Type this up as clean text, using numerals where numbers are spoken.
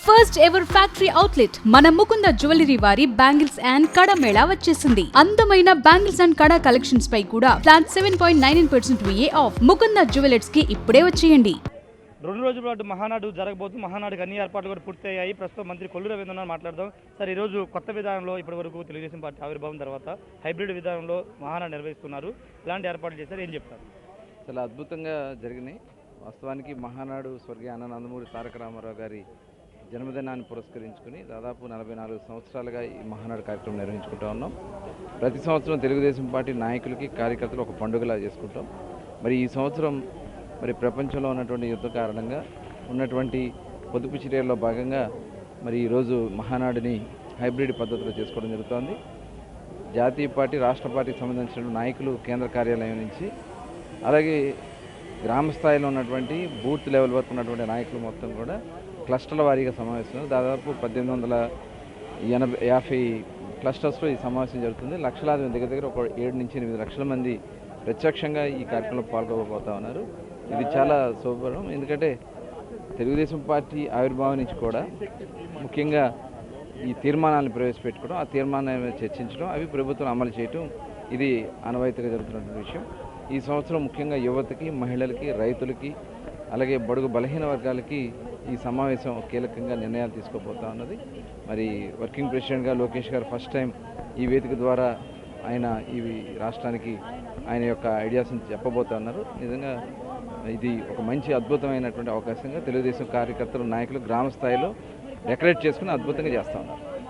First ever factory outlet మన Mukunda jewellery వారి bangles and కడా మేళా వచ్చేసింది. అందమైన బ్యాంగిల్స్ అండ్ కడా కలెక్షన్స్ పై కూడా flat 7.99% VA of. Mukunda jewellers కి ఇప్పుడే వచ్చేయండి. 2 రోజుల పాటు మహానాడు జరగబోతుంది. మహానాడుకి అన్ని ఏర్పాట్లు కూడా పూర్తయ్యాయి. ప్రస్తుతం మంత్రి కొల్లు రవీంద్రనాథ్ మాట్లాడదాం. సార్, ఈరోజు కొత్త విధానంలో ఇప్పటివరకు తెలుగుదేశం పార్టీ ఆవిర్భావం తర్వాత హైబ్రిడ్ విధానంలో మహానాడు నిర్వహిస్తున్నారు. ఇలాంటి ఏర్పాట్లు చేశారు, ఏం చెప్తారు? చాలా అద్భుతంగా జరిగినాయి. వాస్తవానికి మహానాడు స్వర్గీయ అన్న నందమూరి తారక రామారావు గారి జన్మదినాన్ని పురస్కరించుకుని దాదాపు 44 సంవత్సరాలుగా ఈ మహానాడు కార్యక్రమం నిర్వహించుకుంటూ ఉన్నాం. ప్రతి సంవత్సరం తెలుగుదేశం పార్టీ నాయకులకి కార్యకర్తలు ఒక పండుగలా చేసుకుంటాం. మరి ఈ సంవత్సరం ప్రపంచంలో ఉన్నటువంటి యుద్ధ కారణంగా ఉన్నటువంటి పొదుపు చర్యల్లో భాగంగా మరి ఈరోజు మహానాడుని హైబ్రిడ్ పద్ధతిలో చేసుకోవడం జరుగుతోంది. జాతీయ పార్టీ, రాష్ట్ర పార్టీకి సంబంధించిన నాయకులు కేంద్ర కార్యాలయం నుంచి, అలాగే గ్రామ స్థాయిలో ఉన్నటువంటి బూత్ లెవెల్ వరకు ఉన్నటువంటి నాయకులు మొత్తం కూడా క్లస్టర్ల వారీగా సమావేశం. దాదాపు 1850 క్లస్టర్స్లో ఈ సమావేశం జరుగుతుంది. లక్షలాది దగ్గర ఒక 7 నుంచి 8 లక్షల మంది ప్రత్యక్షంగా ఈ కార్యక్రమంలో పాల్గొనబోతా ఉన్నారు. ఇది చాలా శుభపరం. ఎందుకంటే తెలుగుదేశం పార్టీ ఆవిర్భావం నుంచి కూడా ముఖ్యంగా ఈ తీర్మానాలను ప్రవేశపెట్టుకోవడం, ఆ తీర్మానాలను చర్చించడం, అవి ప్రభుత్వం అమలు చేయడం, ఇది ఆనవాయితీగా జరుగుతున్నటువంటి విషయం. ఈ సంవత్సరం ముఖ్యంగా యువతకి, మహిళలకి, రైతులకి, అలాగే బడుగు బలహీన వర్గాలకి ఈ సమావేశం కీలకంగా నిర్ణయాలు తీసుకోబోతా ఉన్నది. మరి వర్కింగ్ ప్రెసిడెంట్గా లోకేష్ గారు ఫస్ట్ టైం ఈ వేదిక ద్వారా ఆయన ఈ రాష్ట్రానికి ఆయన యొక్క ఐడియాస్ని చెప్పబోతా ఉన్నారు. నిజంగా ఇది ఒక మంచి అద్భుతమైనటువంటి అవకాశంగా తెలుగుదేశం కార్యకర్తలు, నాయకులు గ్రామ స్థాయిలో డెకరేట్ చేసుకుని అద్భుతంగా చేస్తూ ఉన్నారు.